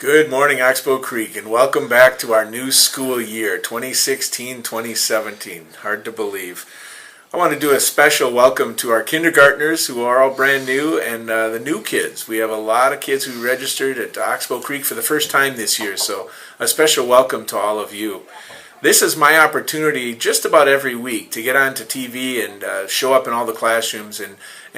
Good morning, Oxbow Creek, and welcome back to our new school year, 2016-2017. Hard to believe. I want to do a special welcome to our kindergartners who are all brand new and the new kids. We have a lot of kids who registered at Oxbow Creek for the first time this year, so a special welcome to all of you. This is my opportunity just about every week to get onto TV and show up in all the classrooms and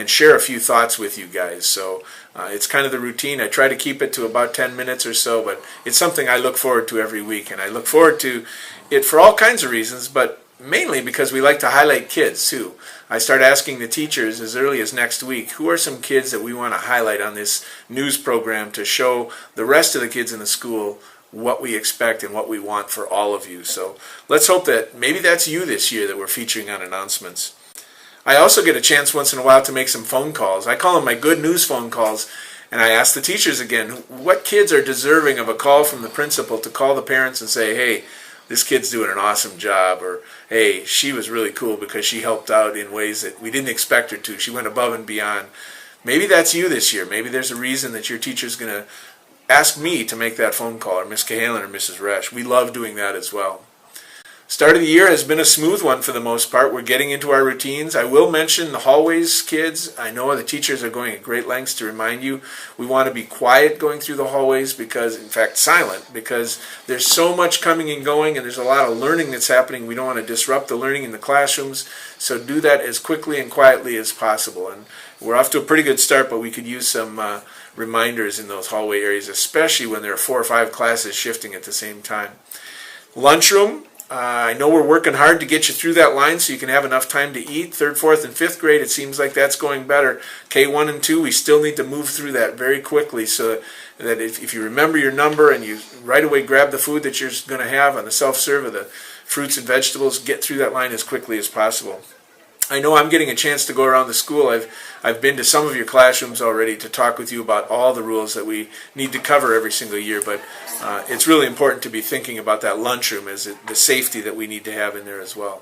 share a few thoughts with you guys. So it's kind of the routine. I try to keep it to about 10 minutes or so, but it's something I look forward to every week. And I look forward to it for all kinds of reasons, but mainly because we like to highlight kids too. I start asking the teachers as early as next week, who are some kids that we want to highlight on this news program to show the rest of the kids in the school what we expect and what we want for all of you. So let's hope that maybe that's you this year that we're featuring on announcements. I also get a chance once in a while to make some phone calls. I call them my good news phone calls, and I ask the teachers again, what kids are deserving of a call from the principal to call the parents and say, hey, this kid's doing an awesome job, or hey, she was really cool because she helped out in ways that we didn't expect her to. She went above and beyond. Maybe that's you this year. Maybe there's a reason that your teacher's going to ask me to make that phone call, or Miss Cahalan or Mrs. Resch. We love doing that as well. Start of the year has been a smooth one for the most part. We're getting into our routines. I will mention the hallways, kids. I know the teachers are going at great lengths to remind you we want to be quiet going through the hallways, because, in fact, silent, because there's so much coming and going, and there's a lot of learning that's happening. We don't want to disrupt the learning in the classrooms, so do that as quickly and quietly as possible. And we're off to a pretty good start, but we could use some reminders in those hallway areas, especially when there are 4 or 5 classes shifting at the same time. Lunchroom. I know we're working hard to get you through that line so you can have enough time to eat. 3rd, 4th, and 5th grade, it seems like that's going better. K1 and 2, we still need to move through that very quickly so that if you remember your number and you right away grab the food that you're going to have on the self-serve of the fruits and vegetables, get through that line as quickly as possible. I know I'm getting a chance to go around the school. I've been to some of your classrooms already to talk with you about all the rules that we need to cover every single year, but it's really important to be thinking about that lunchroom as the safety that we need to have in there as well.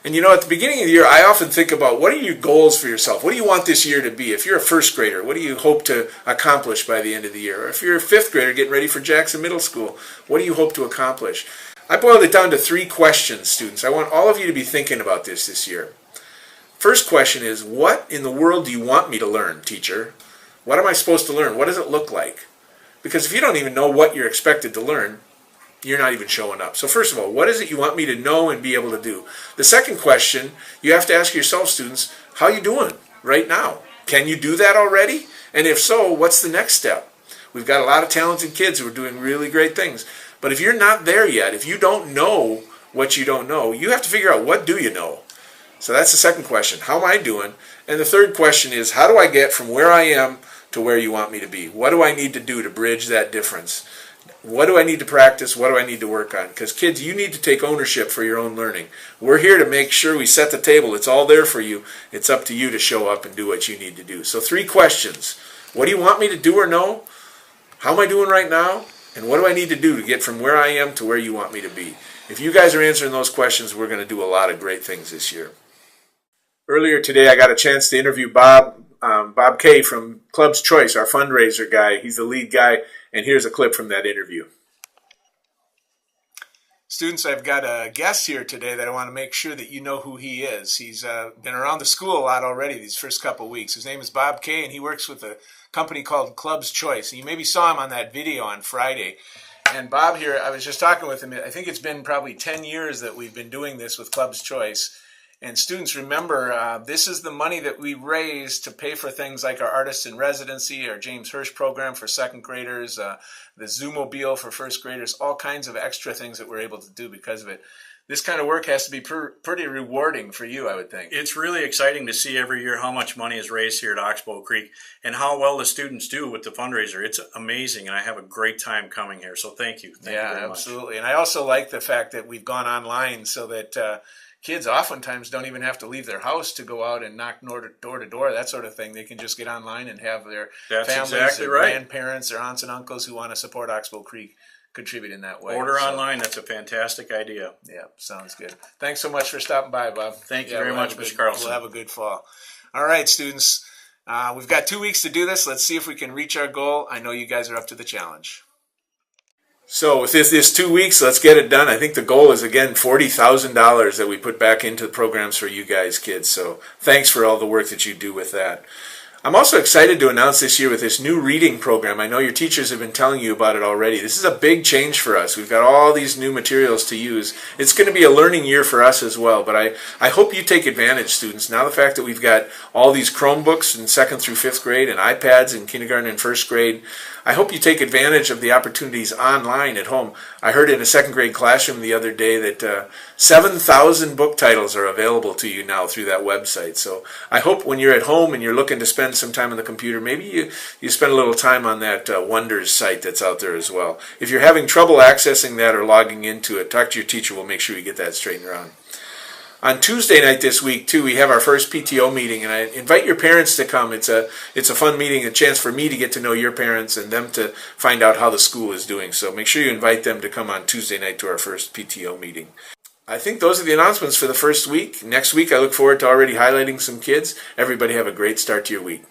And you know, at the beginning of the year, I often think about what are your goals for yourself? What do you want this year to be? If you're a 1st grader, what do you hope to accomplish by the end of the year? Or if you're a 5th grader getting ready for Jackson Middle School, what do you hope to accomplish? I boiled it down to 3 questions, students. I want all of you to be thinking about this year. First question is, what in the world do you want me to learn, teacher? What am I supposed to learn? What does it look like? Because if you don't even know what you're expected to learn, you're not even showing up. So first of all, what is it you want me to know and be able to do? The second question, you have to ask yourself, students, how are you doing right now? Can you do that already? And if so, what's the next step? We've got a lot of talented kids who are doing really great things. But if you're not there yet, if you don't know what you don't know, you have to figure out, what do you know? So that's the second question. How am I doing? And the third question is, how do I get from where I am to where you want me to be? What do I need to do to bridge that difference? What do I need to practice? What do I need to work on? Because kids, you need to take ownership for your own learning. We're here to make sure we set the table. It's all there for you. It's up to you to show up and do what you need to do. So 3 questions. What do you want me to do or know? How am I doing right now? And what do I need to do to get from where I am to where you want me to be? If you guys are answering those questions, we're going to do a lot of great things this year. Earlier today, I got a chance to interview Bob Kay from Club's Choice, our fundraiser guy. He's the lead guy, and here's a clip from that interview. Students, I've got a guest here today that I want to make sure that you know who he is. He's been around the school a lot already these first couple of weeks. His name is Bob Kay, and he works with a company called Club's Choice. And you maybe saw him on that video on Friday. And Bob here, I was just talking with him. I think it's been probably 10 years that we've been doing this with Club's Choice. And students, remember, this is the money that we raise to pay for things like our Artists in Residency, our James Hirsch program for 2nd graders, the Zoomobile for 1st graders, all kinds of extra things that we're able to do because of it. This kind of work has to be pretty rewarding for you, I would think. It's really exciting to see every year how much money is raised here at Oxbow Creek and how well the students do with the fundraiser. It's amazing, and I have a great time coming here, so thank you. Thank you very much. Absolutely. And I also like the fact that we've gone online so that kids oftentimes don't even have to leave their house to go out and knock door to door, that sort of thing. They can just get online and have their families, their grandparents, their aunts and uncles who want to support Oxbow Creek contribute in that way. Order online. That's a fantastic idea. Yeah, sounds good. Thanks so much for stopping by, Bob. Thank you very much, Mr. Carlson. We'll have a good fall. All right, students. We've got 2 weeks to do this. Let's see if we can reach our goal. I know you guys are up to the challenge. So with this 2 weeks, let's get it done. I think the goal is, again, $40,000 that we put back into the programs for you guys, kids. So thanks for all the work that you do with that. I'm also excited to announce this year with this new reading program. I know your teachers have been telling you about it already. This is a big change for us. We've got all these new materials to use. It's going to be a learning year for us as well, but I hope you take advantage, students. Now the fact that we've got all these Chromebooks in 2nd through 5th grade and iPads in kindergarten and 1st grade, I hope you take advantage of the opportunities online at home. I heard in a 2nd grade classroom the other day that 7,000 book titles are available to you now through that website. So I hope when you're at home and you're looking to spend some time on the computer, maybe you spend a little time on that Wonders site that's out there as well. If you're having trouble accessing that or logging into it, talk to your teacher. We'll make sure you get that straightened around. On Tuesday night this week, too, we have our first PTO meeting, and I invite your parents to come. It's a fun meeting, a chance for me to get to know your parents and them to find out how the school is doing. So make sure you invite them to come on Tuesday night to our first PTO meeting. I think those are the announcements for the first week. Next week, I look forward to already highlighting some kids. Everybody have a great start to your week.